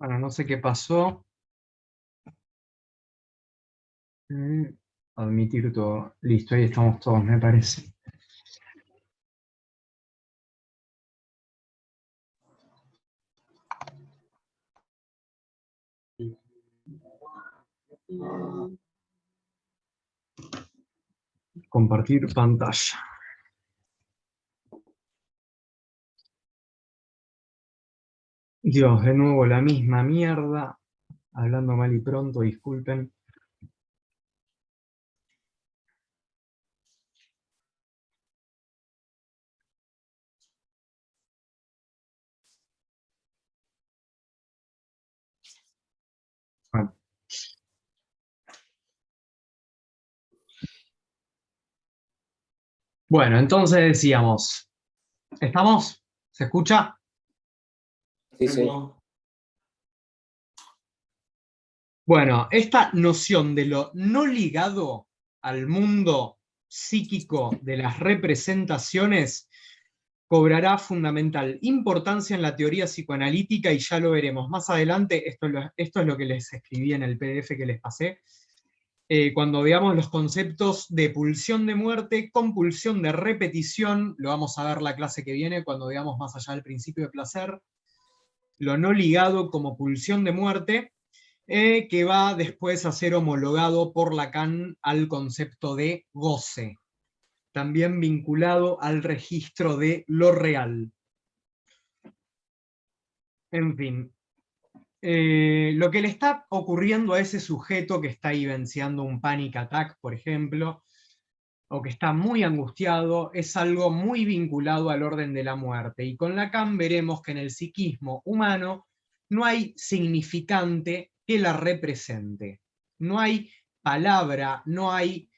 Bueno, no sé qué pasó. Admitir todo. Listo, ahí estamos todos, me parece. Compartir pantalla. Dios, de nuevo la misma mierda. Hablando mal y pronto, disculpen. Bueno. Bueno, entonces decíamos, ¿estamos? ¿Se escucha? Sí, sí. Bueno, esta noción de lo no ligado al mundo psíquico de las representaciones cobrará fundamental importancia en la teoría psicoanalítica y ya lo veremos más adelante. Esto es lo que les escribí en el PDF que les pasé. Cuando veamos los conceptos de pulsión de muerte, compulsión de repetición, lo vamos a ver la clase que viene cuando veamos más allá del principio de placer, lo no ligado como pulsión de muerte, que va después a ser homologado por Lacan al concepto de goce, también vinculado al registro de lo real. En fin, lo que le está ocurriendo a ese sujeto que está vivenciando un panic attack, por ejemplo, o que está muy angustiado, es algo muy vinculado al orden de la muerte. Y con Lacan veremos que en el psiquismo humano no hay significante que la represente. No hay palabra, no hay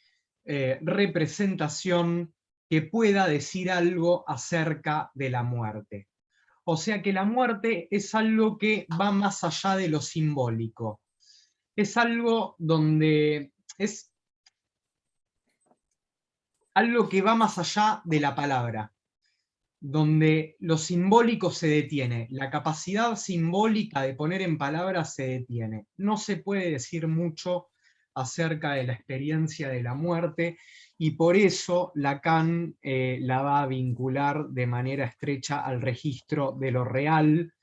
representación que pueda decir algo acerca de la muerte. O sea que la muerte es algo que va más allá de lo simbólico. Es algo donde es algo que va más allá de la palabra, donde lo simbólico se detiene, la capacidad simbólica de poner en palabras se detiene. No se puede decir mucho acerca de la experiencia de la muerte y por eso Lacan la va a vincular de manera estrecha al registro de lo real,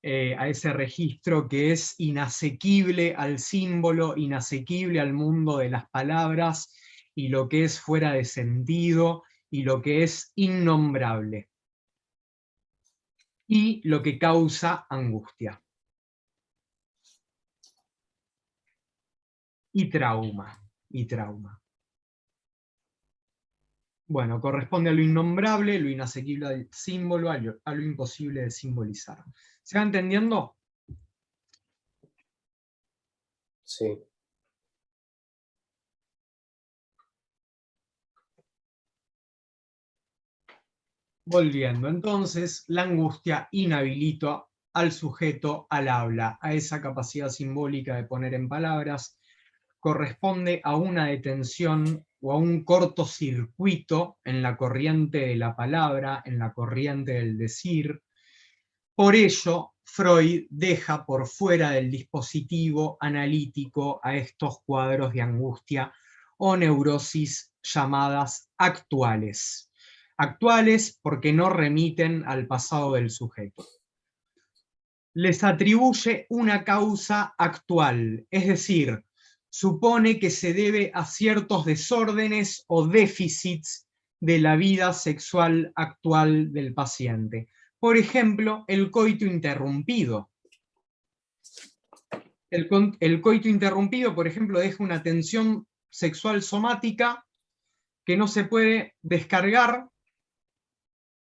a ese registro que es inasequible al símbolo, inasequible al mundo de las palabras, y lo que es fuera de sentido, y lo que es innombrable, y lo que causa angustia. Y trauma, y trauma. Bueno, corresponde a lo innombrable, lo inasequible al símbolo, a lo imposible de simbolizar. ¿Se va entendiendo? Sí. Volviendo, entonces, la angustia inhabilita al sujeto al habla, a esa capacidad simbólica de poner en palabras, corresponde a una detención o a un cortocircuito en la corriente de la palabra, en la corriente del decir. Por ello, Freud deja por fuera del dispositivo analítico a estos cuadros de angustia o neurosis llamadas actuales. Actuales porque no remiten al pasado del sujeto. Les atribuye una causa actual, es decir, supone que se debe a ciertos desórdenes o déficits de la vida sexual actual del paciente. Por ejemplo, el coito interrumpido. El coito interrumpido, por ejemplo, deja una tensión sexual somática que no se puede descargar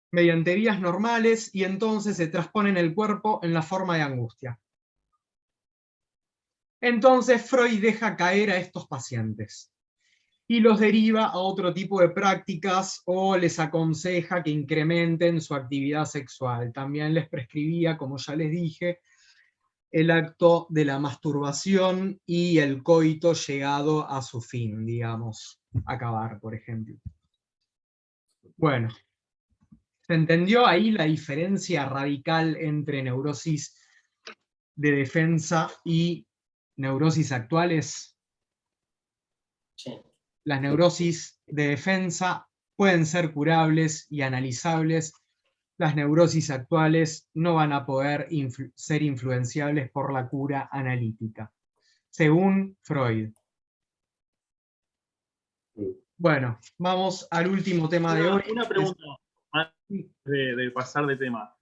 mediante vías normales y entonces se transpone en el cuerpo en la forma de angustia. Entonces Freud deja caer a estos pacientes y los deriva a otro tipo de prácticas o les aconseja que incrementen su actividad sexual. También les prescribía, como ya les dije, el acto de la masturbación y el coito llegado a su fin, digamos, acabar, por ejemplo. Bueno, ¿se entendió ahí la diferencia radical entre neurosis de defensa y neurosis actuales? Sí. Las neurosis de defensa pueden ser curables y analizables. Las neurosis actuales no van a poder ser influenciables por la cura analítica, según Freud. Bueno, vamos al último tema de hoy. Una pregunta antes Sí. de pasar de tema.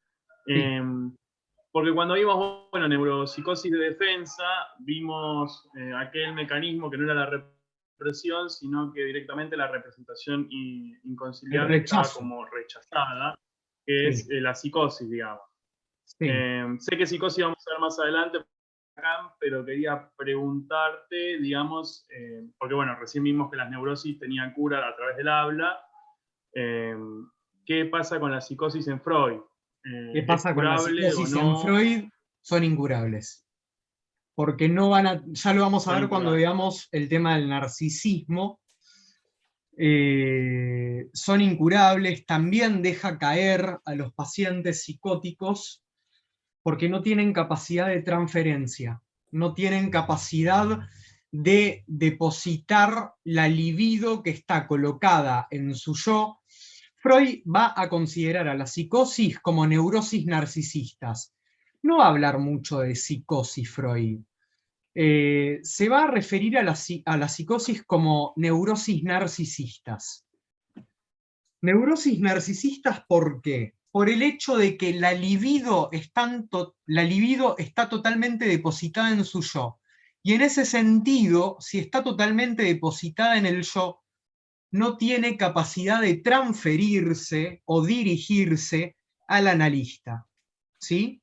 Sí. Porque cuando vimos, bueno, neuropsicosis de defensa, vimos aquel mecanismo que no era la represión, sino que directamente la representación inconciliable estaba como rechazada, que es la psicosis, digamos. Sí. Sé que psicosis vamos a ver más adelante, pero quería preguntarte, digamos, porque bueno, recién vimos que las neurosis tenían cura a través del habla. ¿Qué pasa con la psicosis en Freud? ¿Qué ¿Es pasa con la curable o psicosis en no? Freud? Son incurables. Porque no van a, ya lo vamos a ver cuando veamos el tema del narcisismo. Son incurables, también deja caer a los pacientes psicóticos porque no tienen capacidad de transferencia, no tienen capacidad de depositar la libido que está colocada en su yo. Freud va a considerar a la psicosis como neurosis narcisistas. No va a hablar mucho de psicosis Freud. Se va a referir a la psicosis como neurosis narcisistas. Neurosis narcisistas, ¿por qué? Por el hecho de que la libido está totalmente depositada en su yo. Y en ese sentido, si está totalmente depositada en el yo, no tiene capacidad de transferirse o dirigirse al analista. ¿Sí?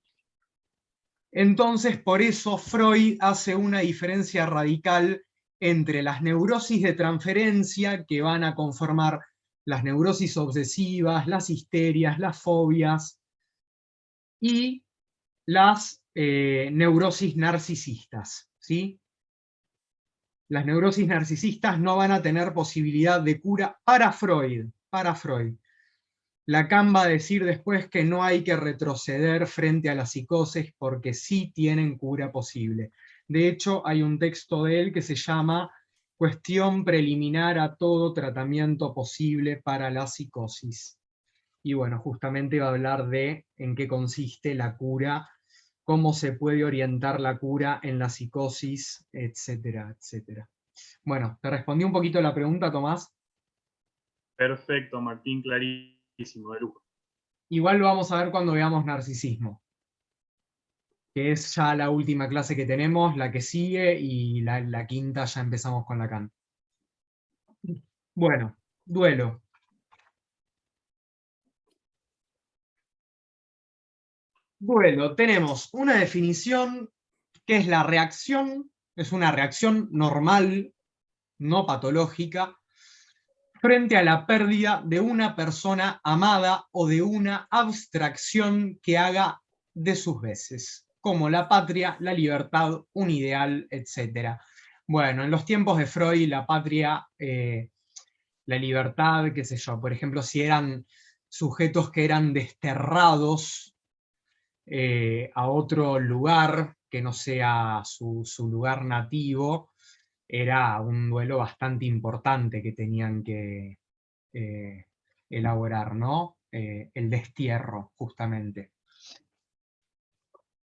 Entonces, por eso Freud hace una diferencia radical entre las neurosis de transferencia, que van a conformar las neurosis obsesivas, las histerias, las fobias, y las neurosis narcisistas. ¿Sí? Las neurosis narcisistas no van a tener posibilidad de cura para Freud. Para Freud. Lacan va a decir después que no hay que retroceder frente a la psicosis porque sí tienen cura posible. De hecho, hay un texto de él que se llama Cuestión preliminar a todo tratamiento posible para la psicosis. Y bueno, justamente va a hablar de en qué consiste la cura, cómo se puede orientar la cura en la psicosis, etcétera, etcétera. Bueno, ¿te respondí un poquito la pregunta, Tomás? Perfecto, Martín, clarísimo, de lujo. Igual lo vamos a ver cuando veamos narcisismo, que es ya la última clase que tenemos, la que sigue, y la quinta ya empezamos con Lacan. Bueno, duelo. Duelo, tenemos una definición que es la reacción, es una reacción normal, no patológica, frente a la pérdida de una persona amada o de una abstracción que haga de sus veces, como la patria, la libertad, un ideal, etc. Bueno, en los tiempos de Freud, la patria, la libertad, qué sé yo, por ejemplo, si eran sujetos que eran desterrados a otro lugar que no sea su lugar nativo, era un duelo bastante importante que tenían que elaborar, ¿no? El destierro, justamente.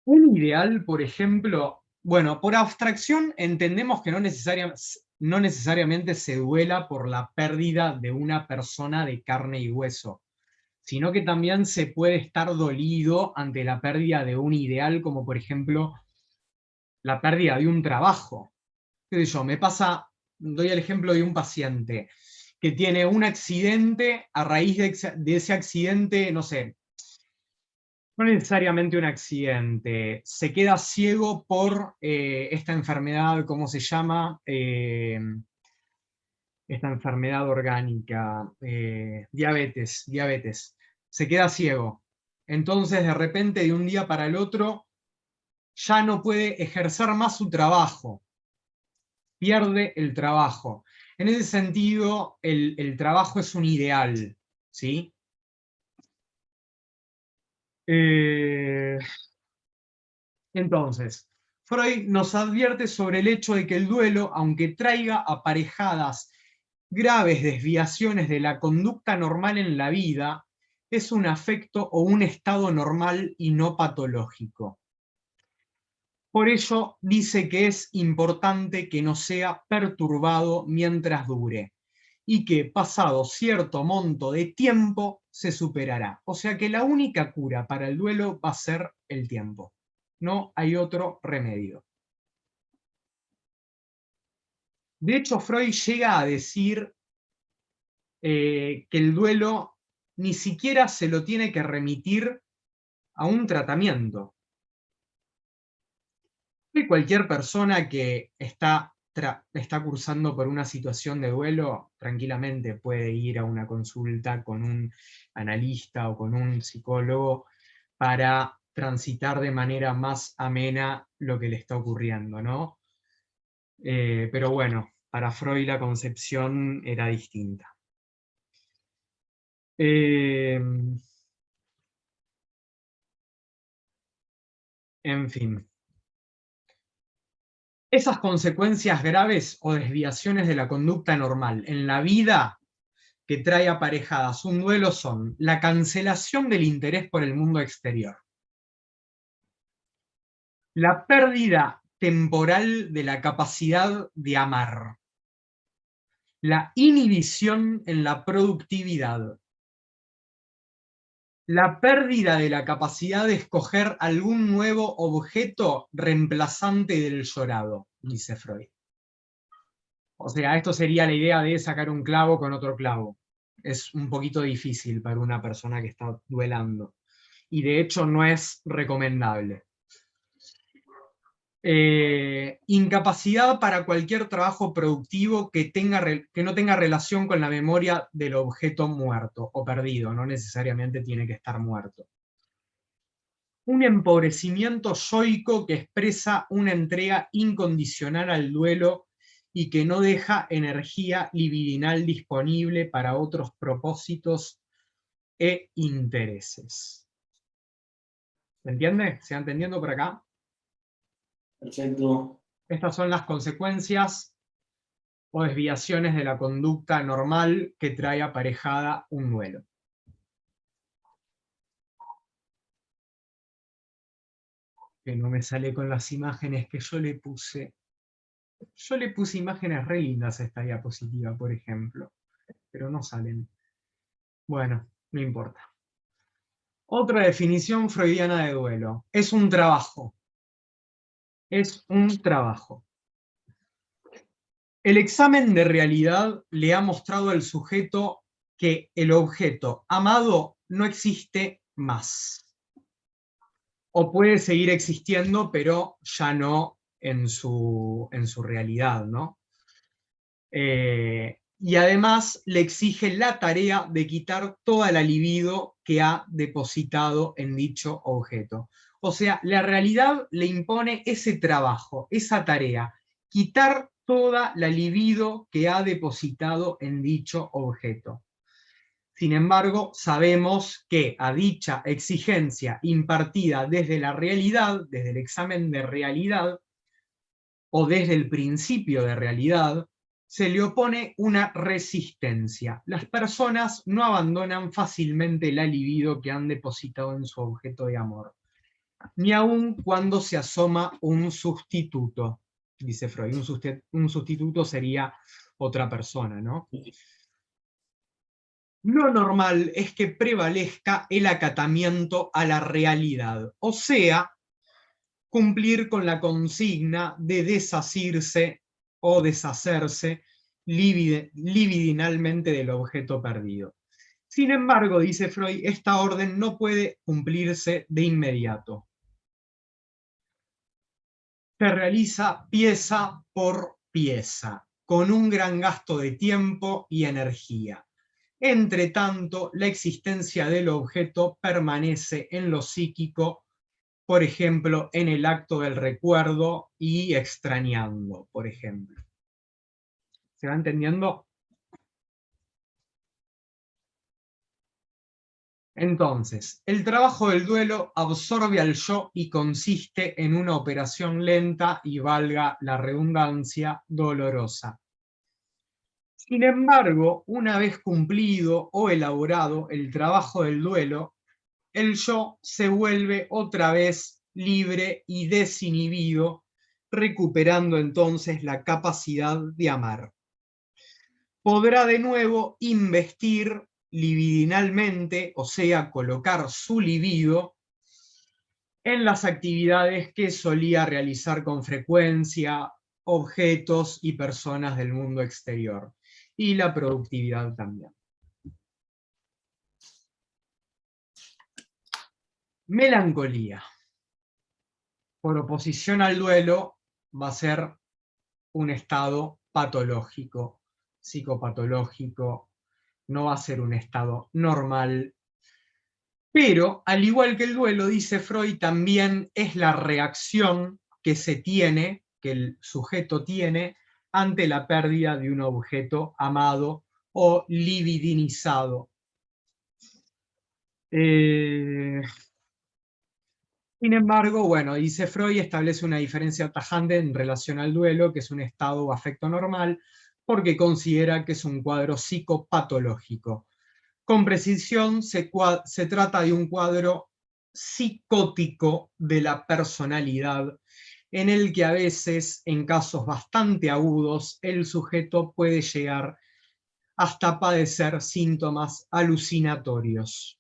Un ideal, por ejemplo, bueno, por abstracción entendemos que no necesariamente se duela por la pérdida de una persona de carne y hueso, sino que también se puede estar dolido ante la pérdida de un ideal, como por ejemplo la pérdida de un trabajo. ¿Qué sé yo? Me pasa, doy el ejemplo de un paciente que tiene un accidente, a raíz de ese accidente, no sé, no necesariamente un accidente, se queda ciego por esta enfermedad, ¿cómo se llama? Esta enfermedad orgánica, diabetes, se queda ciego. Entonces, de repente, de un día para el otro, ya no puede ejercer más su trabajo, pierde el trabajo. En ese sentido, el trabajo es un ideal, ¿sí? Entonces, Freud nos advierte sobre el hecho de que el duelo, aunque traiga aparejadas graves desviaciones de la conducta normal en la vida, es un afecto o un estado normal y no patológico. Por ello, dice que es importante que no sea perturbado mientras dure y que pasado cierto monto de tiempo se superará. O sea que la única cura para el duelo va a ser el tiempo. No hay otro remedio. De hecho, Freud llega a decir que el duelo ni siquiera se lo tiene que remitir a un tratamiento. Y cualquier persona que está cursando por una situación de duelo, tranquilamente puede ir a una consulta con un analista o con un psicólogo para transitar de manera más amena lo que le está ocurriendo, ¿no? Pero bueno, para Freud la concepción era distinta. En fin. Esas consecuencias graves o desviaciones de la conducta normal en la vida que trae aparejadas un duelo son la cancelación del interés por el mundo exterior, la pérdida temporal de la capacidad de amar, la inhibición en la productividad, la pérdida de la capacidad de escoger algún nuevo objeto reemplazante del llorado, dice Freud. O sea, esto sería la idea de sacar un clavo con otro clavo. Es un poquito difícil para una persona que está duelando. Y de hecho no es recomendable. Incapacidad para cualquier trabajo productivo que no tenga relación con la memoria del objeto muerto o perdido. No necesariamente tiene que estar muerto. Un empobrecimiento yoico que expresa una entrega incondicional al duelo y que no deja energía libidinal disponible para otros propósitos e intereses. ¿Se entiende? ¿Se va entendiendo por acá? Perfecto. Estas son las consecuencias o desviaciones de la conducta normal que trae aparejada un duelo. Que no me sale con las imágenes que yo le puse. Yo le puse imágenes re lindas a esta diapositiva, por ejemplo, pero no salen. Bueno, no importa. Otra definición freudiana de duelo. Es un trabajo. Es un trabajo. El examen de realidad le ha mostrado al sujeto que el objeto amado no existe más. O puede seguir existiendo, pero ya no en su realidad, ¿no? Y además le exige la tarea de quitar toda la libido que ha depositado en dicho objeto. O sea, la realidad le impone ese trabajo, esa tarea, quitar toda la libido que ha depositado en dicho objeto. Sin embargo, sabemos que a dicha exigencia impartida desde la realidad, desde el examen de realidad, o desde el principio de realidad, se le opone una resistencia. Las personas no abandonan fácilmente la libido que han depositado en su objeto de amor, ni aun cuando se asoma un sustituto, dice Freud. Un sustituto sería otra persona, ¿no? Lo normal es que prevalezca el acatamiento a la realidad, o sea, cumplir con la consigna de desasirse o deshacerse libidinalmente del objeto perdido. Sin embargo, dice Freud, esta orden no puede cumplirse de inmediato. Se realiza pieza por pieza, con un gran gasto de tiempo y energía. Entre tanto, la existencia del objeto permanece en lo psíquico, por ejemplo, en el acto del recuerdo y extrañando, por ejemplo. ¿Se va entendiendo? Entonces, el trabajo del duelo absorbe al yo y consiste en una operación lenta y, valga la redundancia, dolorosa. Sin embargo, una vez cumplido o elaborado el trabajo del duelo, el yo se vuelve otra vez libre y desinhibido, recuperando entonces la capacidad de amar. Podrá de nuevo investir libidinalmente, o sea, colocar su libido en las actividades que solía realizar con frecuencia, objetos y personas del mundo exterior, y la productividad también. Melancolía. Por oposición al duelo, va a ser un estado patológico, psicopatológico, no va a ser un estado normal. Pero, al igual que el duelo, dice Freud, también es la reacción que se tiene, que el sujeto tiene, ante la pérdida de un objeto amado o libidinizado. Sin embargo, bueno, dice Freud, establece una diferencia tajante en relación al duelo, que es un estado o afecto normal, porque considera que es un cuadro psicopatológico. Con precisión, se trata de un cuadro psicótico de la personalidad, en el que a veces, en casos bastante agudos, el sujeto puede llegar hasta padecer síntomas alucinatorios.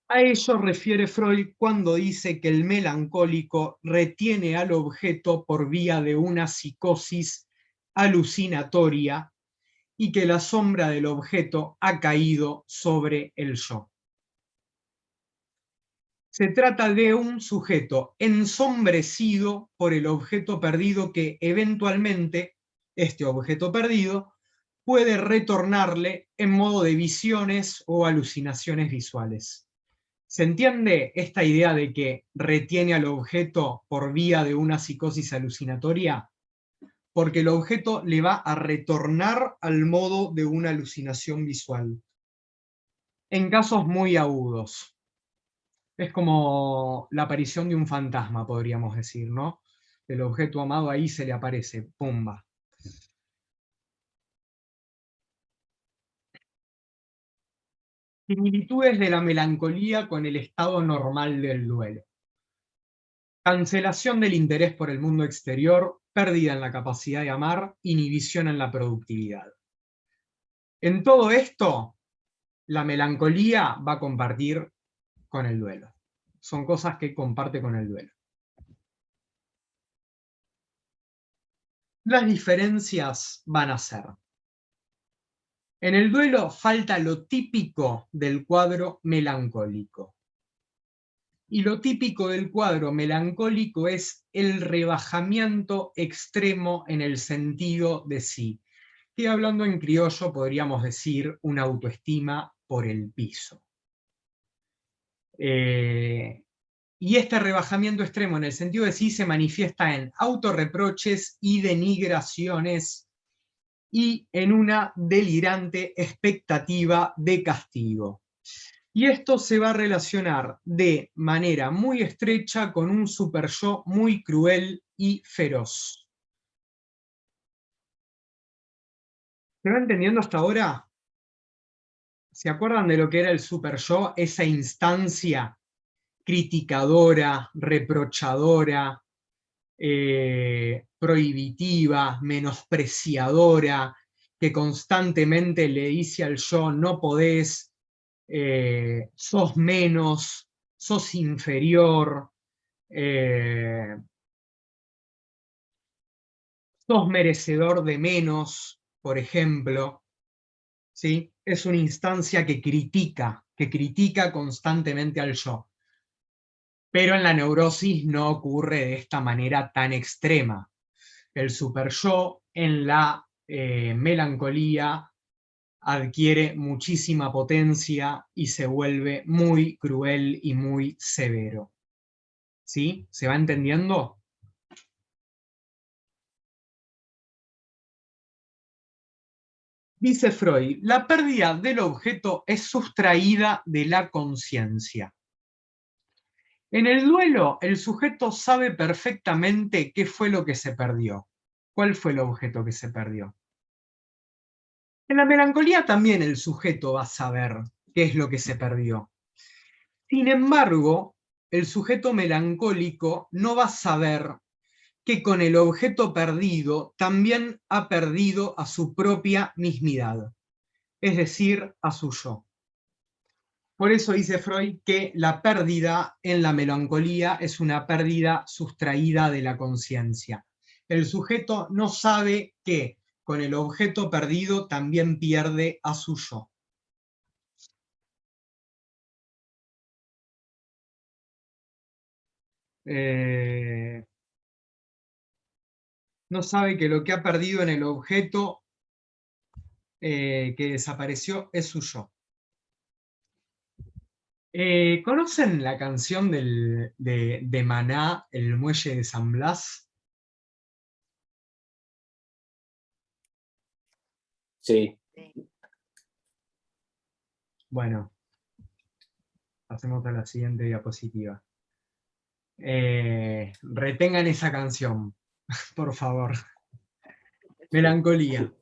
A ello refiere Freud cuando dice que el melancólico retiene al objeto por vía de una psicosis alucinatoria y que la sombra del objeto ha caído sobre el yo. Se trata de un sujeto ensombrecido por el objeto perdido que eventualmente, este objeto perdido, puede retornarle en modo de visiones o alucinaciones visuales. ¿Se entiende esta idea de que retiene al objeto por vía de una psicosis alucinatoria? Porque el objeto le va a retornar al modo de una alucinación visual. En casos muy agudos. Es como la aparición de un fantasma, podríamos decir, ¿no? El objeto amado ahí se le aparece, ¡pumba! Similitudes de la melancolía con el estado normal del duelo. Cancelación del interés por el mundo exterior, pérdida en la capacidad de amar, inhibición en la productividad. En todo esto, la melancolía va a compartir con el duelo. Son cosas que comparte con el duelo. Las diferencias van a ser: en el duelo falta lo típico del cuadro melancólico. Y lo típico del cuadro melancólico es el rebajamiento extremo en el sentido de sí, que hablando en criollo podríamos decir una autoestima por el piso. Y este rebajamiento extremo en el sentido de sí se manifiesta en autorreproches y denigraciones y en una delirante expectativa de castigo. Y esto se va a relacionar de manera muy estrecha con un superyo muy cruel y feroz. ¿Se va entendiendo hasta ahora? ¿Se acuerdan de lo que era el superyo? Esa instancia criticadora, reprochadora, prohibitiva, menospreciadora, que constantemente le dice al yo, no podés, sos menos, sos inferior, sos merecedor de menos, por ejemplo, ¿sí? Es una instancia que critica constantemente al yo. Pero en la neurosis no ocurre de esta manera tan extrema. El superyo en la melancolía adquiere muchísima potencia y se vuelve muy cruel y muy severo. ¿Sí? ¿Se va entendiendo? Dice Freud, la pérdida del objeto es sustraída de la conciencia. En el duelo, el sujeto sabe perfectamente qué fue lo que se perdió. ¿Cuál fue el objeto que se perdió? En la melancolía también el sujeto va a saber qué es lo que se perdió. Sin embargo, el sujeto melancólico no va a saber que con el objeto perdido también ha perdido a su propia mismidad, es decir, a su yo. Por eso dice Freud que la pérdida en la melancolía es una pérdida sustraída de la conciencia. El sujeto no sabe que con el objeto perdido también pierde a su yo. No sabe que lo que ha perdido en el objeto que desapareció es su yo. ¿Conocen la canción de Maná, El muelle de San Blas? Sí. Bueno, pasemos a la siguiente diapositiva. Retengan esa canción, por favor. Melancolía.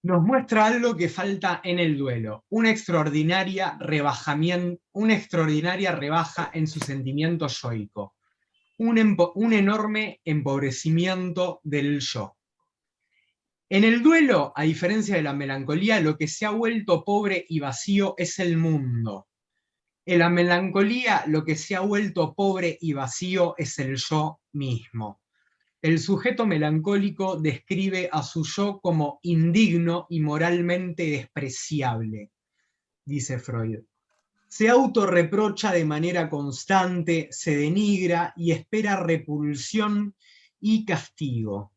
Nos muestra algo que falta en el duelo, una extraordinaria rebaja en su sentimiento yoico, un enorme empobrecimiento del yo. En el duelo, a diferencia de la melancolía, lo que se ha vuelto pobre y vacío es el mundo. En la melancolía, lo que se ha vuelto pobre y vacío es el yo mismo. El sujeto melancólico describe a su yo como indigno y moralmente despreciable, dice Freud. Se autorreprocha de manera constante, se denigra y espera repulsión y castigo.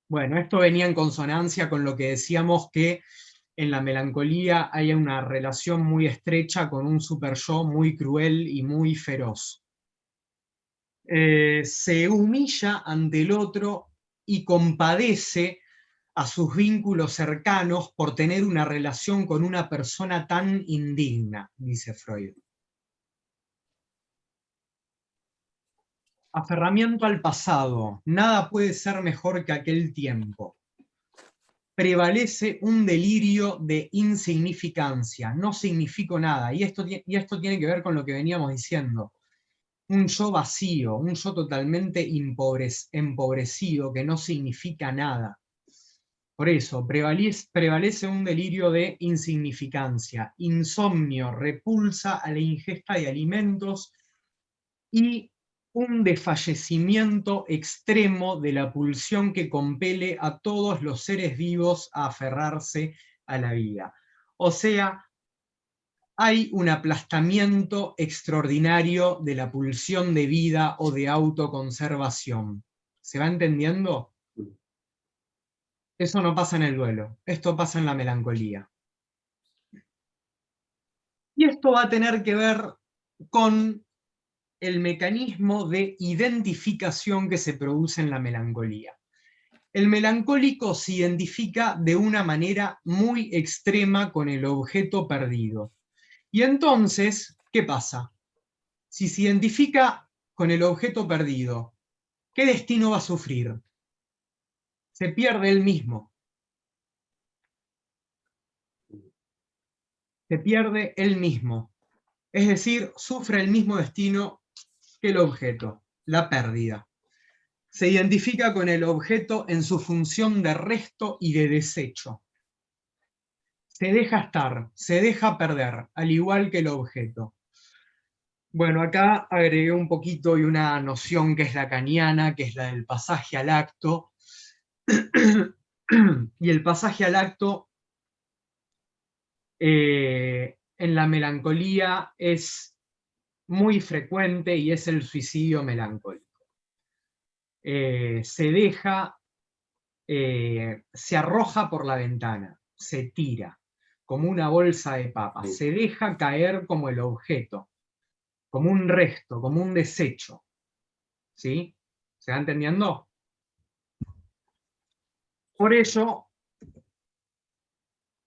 Bueno, esto venía en consonancia con lo que decíamos que en la melancolía hay una relación muy estrecha con un superyo muy cruel y muy feroz. Se humilla ante el otro y compadece a sus vínculos cercanos por tener una relación con una persona tan indigna, dice Freud. Aferramiento al pasado. Nada puede ser mejor que aquel tiempo. Prevalece un delirio de insignificancia. No significo nada. Y esto tiene que ver con lo que veníamos diciendo. Un yo vacío, un yo totalmente empobrecido, que no significa nada. Por eso, prevalece un delirio de insignificancia, insomnio, repulsa a la ingesta de alimentos y un desfallecimiento extremo de la pulsión que compele a todos los seres vivos a aferrarse a la vida. O sea, hay un aplastamiento extraordinario de la pulsión de vida o de autoconservación. ¿Se va entendiendo? Eso no pasa en el duelo, esto pasa en la melancolía. Y esto va a tener que ver con el mecanismo de identificación que se produce en la melancolía. El melancólico se identifica de una manera muy extrema con el objeto perdido. Y entonces, ¿qué pasa? Si se identifica con el objeto perdido, ¿qué destino va a sufrir? Se pierde él mismo. Se pierde él mismo. Es decir, sufre el mismo destino que el objeto, la pérdida. Se identifica con el objeto en su función de resto y de desecho. Se deja estar, se deja perder, al igual que el objeto. Bueno, acá agregué un poquito y una noción que es lacaniana, que es la del pasaje al acto. Y el pasaje al acto en la melancolía es muy frecuente y es el suicidio melancólico. Se arroja por la ventana, se tira, como una bolsa de papas, se deja caer como el objeto, como un resto, como un desecho. ¿Sí? ¿Se va entendiendo? Por ello,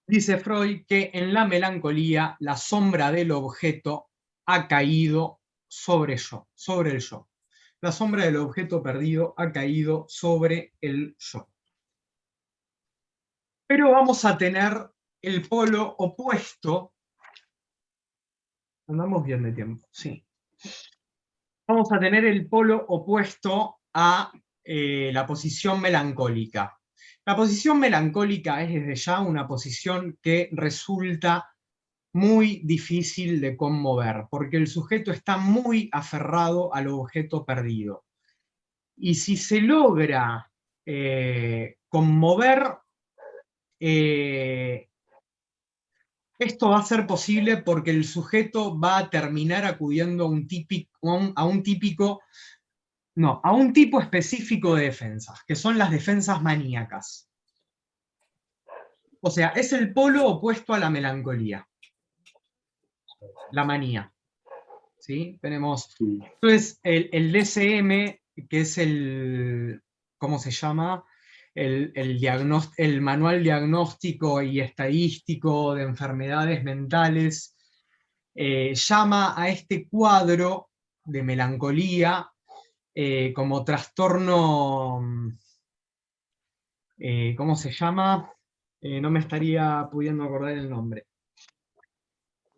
dice Freud que en la melancolía la sombra del objeto ha caído sobre el yo. La sombra del objeto perdido ha caído sobre el yo. Pero vamos a tener el polo opuesto. Andamos bien de tiempo, sí. Vamos a tener el polo opuesto a la posición melancólica. La posición melancólica es desde ya una posición que resulta muy difícil de conmover, porque el sujeto está muy aferrado al objeto perdido. Y si se logra conmover, esto va a ser posible porque el sujeto va a terminar acudiendo a un tipo específico de defensas, que son las defensas maníacas. O sea, es el polo opuesto a la melancolía, la manía. ¿Sí? Tenemos, entonces, el DSM, que es el, ¿cómo se llama? El manual diagnóstico y estadístico de enfermedades mentales, llama a este cuadro de melancolía como trastorno, ¿cómo se llama? No me estaría pudiendo acordar el nombre.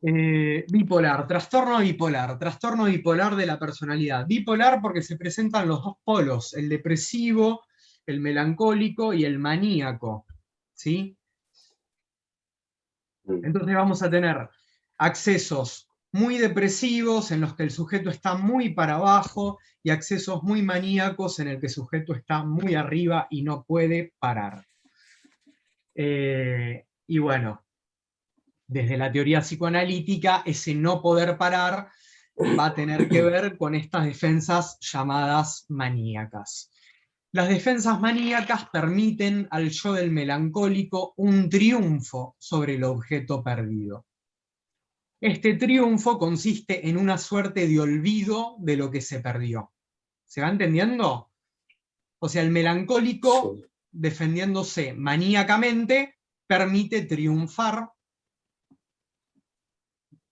Bipolar, trastorno bipolar de la personalidad. Bipolar porque se presentan los dos polos, el depresivo, el melancólico y el maníaco. ¿Sí? Entonces vamos a tener accesos muy depresivos en los que el sujeto está muy para abajo y accesos muy maníacos en el que el sujeto está muy arriba y no puede parar. Y bueno, desde la teoría psicoanalítica, ese no poder parar va a tener que ver con estas defensas llamadas maníacas. Las defensas maníacas permiten al yo del melancólico un triunfo sobre el objeto perdido. Este triunfo consiste en una suerte de olvido de lo que se perdió. ¿Se va entendiendo? O sea, el melancólico, sí, defendiéndose maníacamente, permite triunfar,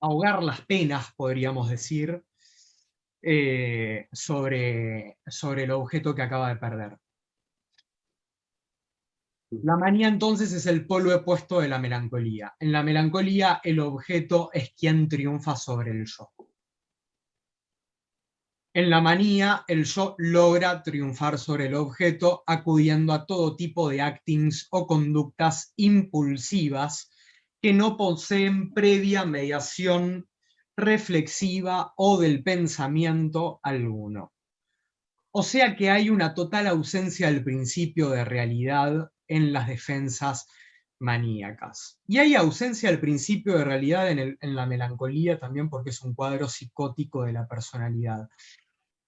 ahogar las penas, podríamos decir, sobre el objeto que acaba de perder. La manía entonces es el polo opuesto de la melancolía. En la melancolía el objeto es quien triunfa sobre el yo. En la manía el yo logra triunfar sobre el objeto acudiendo a todo tipo de actings o conductas impulsivas que no poseen previa mediación reflexiva o del pensamiento alguno. O sea que hay una total ausencia del principio de realidad en las defensas maníacas. Y hay ausencia del principio de realidad en la melancolía también porque es un cuadro psicótico de la personalidad.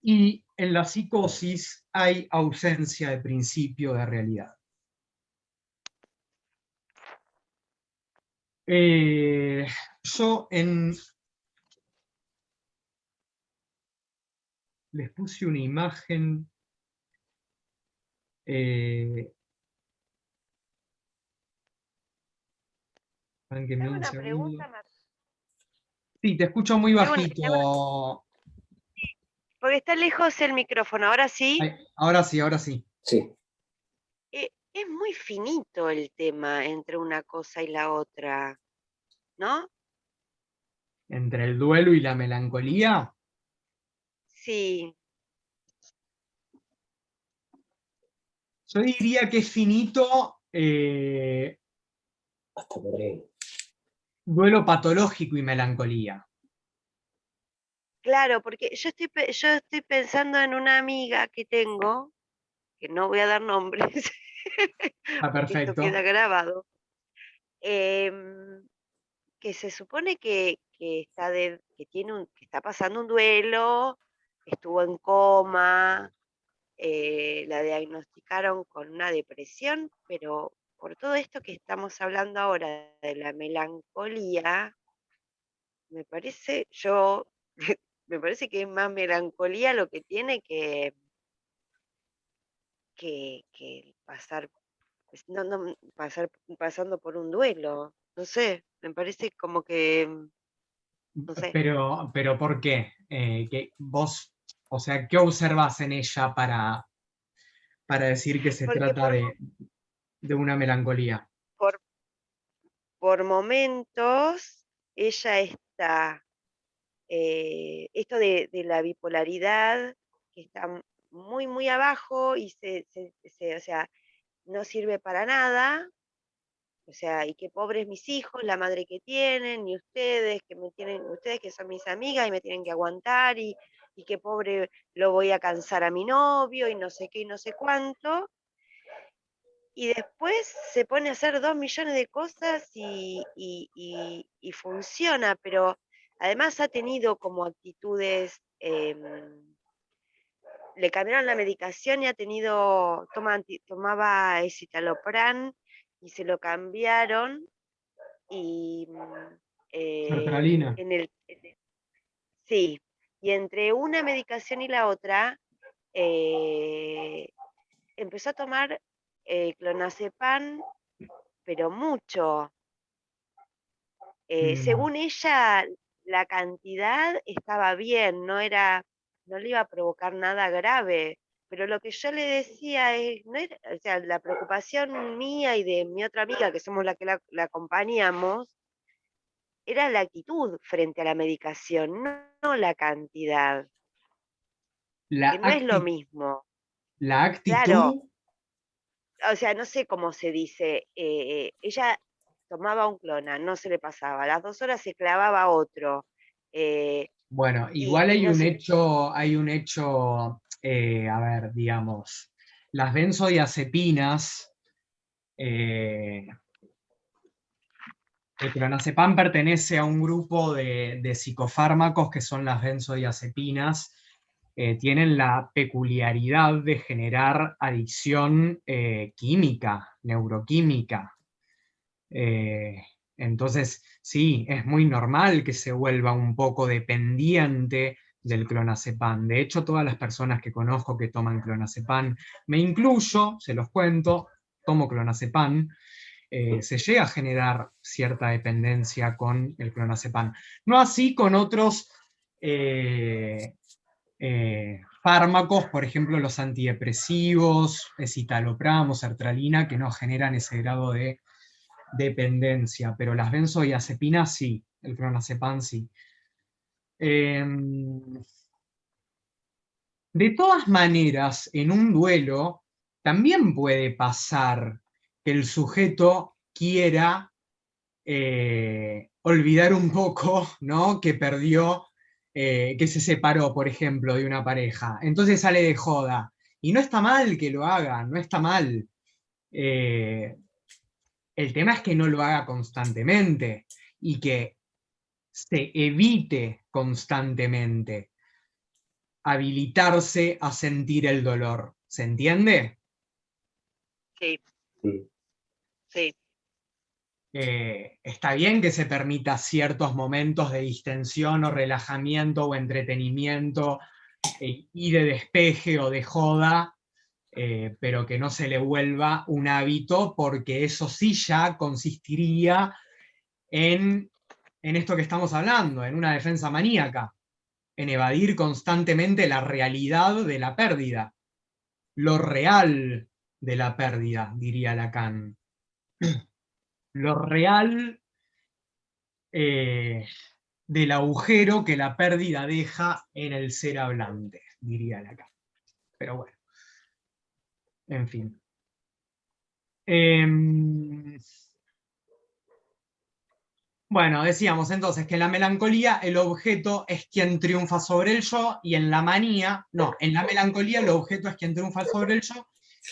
Y en la psicosis hay ausencia de principio de realidad. Yo les puse una imagen Tengo una pregunta, sí, te escucho muy bajito. Porque está lejos el micrófono, ¿ahora sí? Ay, ahora sí, ahora sí. Sí. Es muy finito el tema entre una cosa y la otra, ¿no? ¿Entre el duelo y la melancolía? Sí. Yo diría que es finito Hasta por ahí. Duelo patológico y melancolía. Claro, porque yo estoy pensando en una amiga que tengo, que no voy a dar nombres, Ah, perfecto. esto queda grabado, que se supone que está pasando un duelo, estuvo en coma, la diagnosticaron con una depresión, pero por todo esto que estamos hablando ahora de la melancolía, me parece que es más melancolía lo que tiene que pasar pasando por un duelo. No sé, me parece como que, no sé. Pero ¿por qué? Que vos, o sea, ¿qué observas en ella para decir que se Porque trata de una melancolía? por, por momentos ella está, esto de la bipolaridad, que está muy, muy abajo y o sea, no sirve para nada. O sea, y qué pobres mis hijos, la madre que tienen, y ustedes ustedes que son mis amigas y me tienen que aguantar, y qué pobre lo voy a cansar a mi novio, y no sé qué, y no sé cuánto. Y después se pone a hacer 2 millones de cosas y funciona, pero además ha tenido como actitudes, le cambiaron la medicación y ha tenido, tomaba escitalopram y se lo cambiaron y Sertralina. sí, y entre una medicación y la otra eh, empezó a tomar clonazepam, pero mucho. Mm. Según ella, la cantidad estaba bien, no le iba a provocar nada grave. Pero lo que yo le decía es, no era, o sea, la preocupación mía y de mi otra amiga, que somos la que la acompañamos, era la actitud frente a la medicación, no la cantidad, La, que no es lo acti- mismo. la Claro, actitud, o sea, no sé cómo se dice, ella tomaba un clona, no se le pasaba, a las 2 horas se clavaba otro, eh, bueno, y, igual y no sé, hay un hecho, a ver, digamos, las benzodiazepinas, eh, el clonazepam pertenece a un grupo de psicofármacos que son las benzodiazepinas. Tienen la peculiaridad de generar adicción química, neuroquímica. Eh, entonces, sí, es muy normal que se vuelva un poco dependiente del clonazepam. De hecho, todas las personas que conozco que toman clonazepam, me incluyo, se los cuento, tomo clonazepam, se llega a generar cierta dependencia con el clonazepam. No así con otros fármacos, por ejemplo los antidepresivos, escitalopram o sertralina, que no generan ese grado de dependencia, pero las benzodiazepinas sí, el clonazepam sí. De todas maneras, en un duelo también puede pasar que el sujeto quiera olvidar un poco, ¿no? Que perdió, que se separó, por ejemplo, de una pareja. Entonces sale de joda. Y no está mal que lo haga, no está mal. Eh, el tema es que no lo haga constantemente y que se evite constantemente habilitarse a sentir el dolor. ¿Se entiende? sí, sí, Está bien que se permita ciertos momentos de distensión o relajamiento o entretenimiento y de despeje o de joda, pero que no se le vuelva un hábito porque eso sí ya consistiría en esto que estamos hablando, en una defensa maníaca, en evadir constantemente la realidad de la pérdida, lo real de la pérdida, diría Lacan. Lo real del agujero que la pérdida deja en el ser hablante, diría Lacan. Pero bueno, en fin. Bueno, decíamos entonces que en la melancolía el objeto es quien triunfa sobre el yo y en la manía, no, en la melancolía el objeto es quien triunfa sobre el yo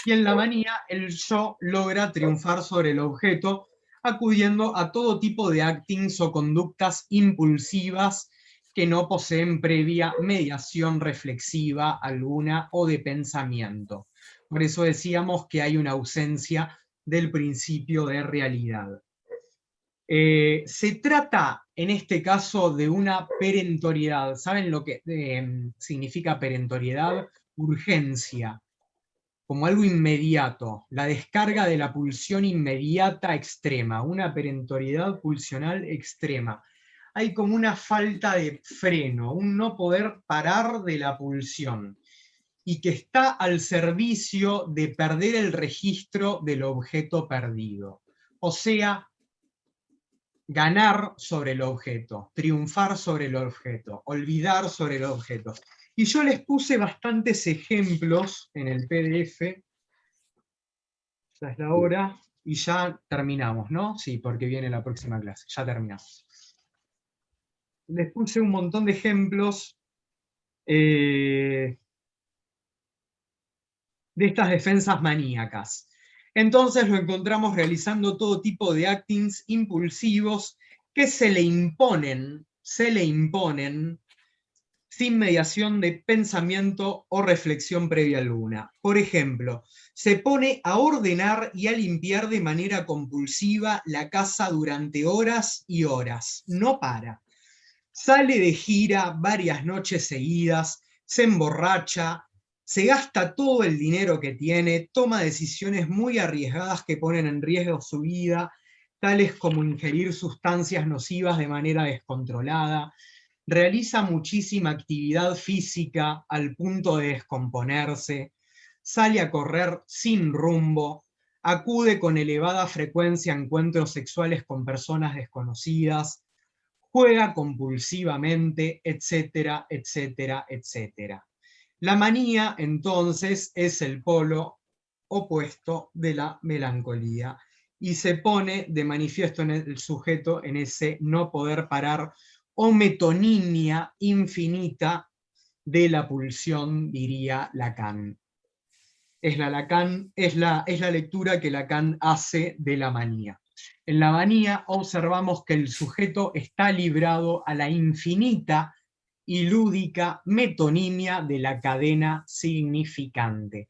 y en la manía el yo logra triunfar sobre el objeto acudiendo a todo tipo de actings o conductas impulsivas que no poseen previa mediación reflexiva alguna o de pensamiento. Por eso decíamos que hay una ausencia del principio de realidad. Se trata en este caso de una perentoriedad. ¿Saben lo que significa perentoriedad? Urgencia. como algo inmediato, la descarga de la pulsión inmediata extrema, una perentoriedad pulsional extrema. Hay como una falta de freno, un no poder parar de la pulsión, y que está al servicio de perder el registro del objeto perdido. O sea, ganar sobre el objeto, triunfar sobre el objeto, olvidar sobre el objeto. Y yo les puse bastantes ejemplos en el PDF. Ya es la hora y ya terminamos, ¿no? Sí, porque viene la próxima clase, ya terminamos. Les puse un montón de ejemplos de estas defensas maníacas. Entonces lo encontramos realizando todo tipo de actings impulsivos que se le imponen sin mediación de pensamiento o reflexión previa alguna. Por ejemplo, se pone a ordenar y a limpiar de manera compulsiva la casa durante horas y horas. No para. Sale de gira varias noches seguidas, se emborracha, se gasta todo el dinero que tiene, toma decisiones muy arriesgadas que ponen en riesgo su vida, tales como ingerir sustancias nocivas de manera descontrolada, realiza muchísima actividad física al punto de descomponerse, sale a correr sin rumbo, acude con elevada frecuencia a encuentros sexuales con personas desconocidas, juega compulsivamente, etcétera, etcétera, etcétera. La manía, entonces, es el polo opuesto de la melancolía y se pone de manifiesto en el sujeto en ese no poder parar o metonimia infinita de la pulsión, diría Lacan. Es la lectura que Lacan hace de la manía. En la manía observamos que el sujeto está librado a la infinita y lúdica metonimia de la cadena significante.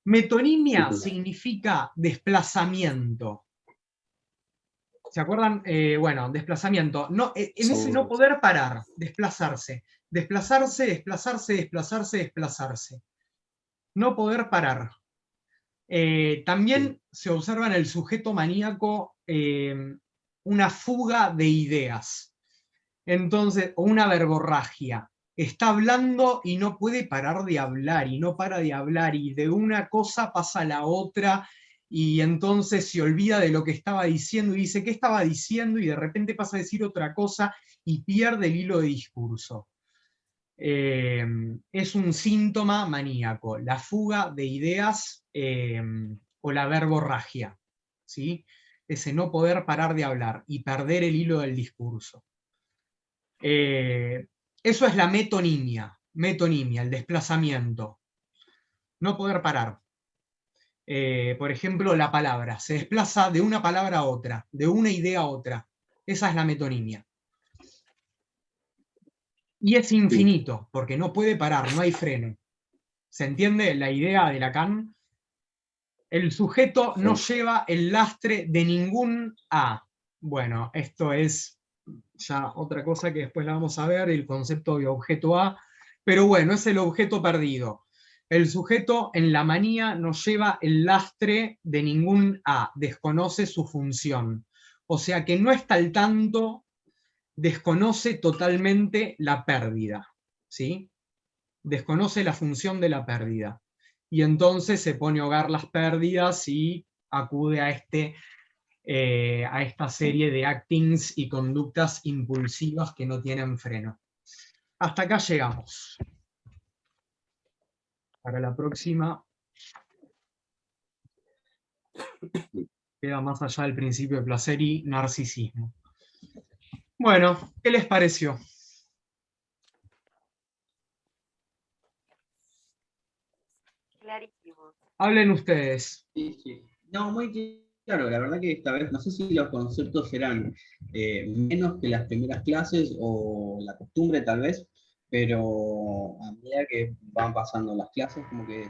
Metonimia significa desplazamiento. ¿Se acuerdan? Bueno, desplazamiento. No, en ese no poder parar, desplazarse. Desplazarse, desplazarse, desplazarse, desplazarse. No poder parar. También se observa en el sujeto maníaco una fuga de ideas. Entonces, o una verborragia. Está hablando y no puede parar de hablar, y no para de hablar, y de una cosa pasa a la otra, y entonces se olvida de lo que estaba diciendo, y dice, ¿qué estaba diciendo? Y de repente pasa a decir otra cosa, y pierde el hilo de discurso. Es un síntoma maníaco, la fuga de ideas o la verborragia, ¿sí? Ese no poder parar de hablar y perder el hilo del discurso. Eso es la metonimia, el desplazamiento. No poder parar. Por ejemplo, la palabra. Se desplaza de una palabra a otra, de una idea a otra. Esa es la metonimia. Y es infinito, porque no puede parar, no hay freno. ¿Se entiende la idea de Lacan? El sujeto no lleva el lastre de ningún A. Bueno, esto es ya otra cosa que después la vamos a ver, el concepto de objeto A, pero bueno, es el objeto perdido. El sujeto en la manía no lleva el lastre de ningún A, desconoce su función. O sea que no está al tanto, desconoce totalmente la pérdida, ¿sí? Desconoce la función de la pérdida. Y entonces se pone a ahogar las pérdidas y acude a esta serie de actings y conductas impulsivas que no tienen freno. Hasta acá llegamos. Para la próxima queda más allá del principio de placer y narcisismo. Bueno, ¿qué les pareció? Clarísimo. Hablen ustedes. Sí, sí. No, muy claro, la verdad que esta vez, no sé si los conceptos eran menos que las primeras clases o la costumbre tal vez, pero a medida que van pasando las clases como que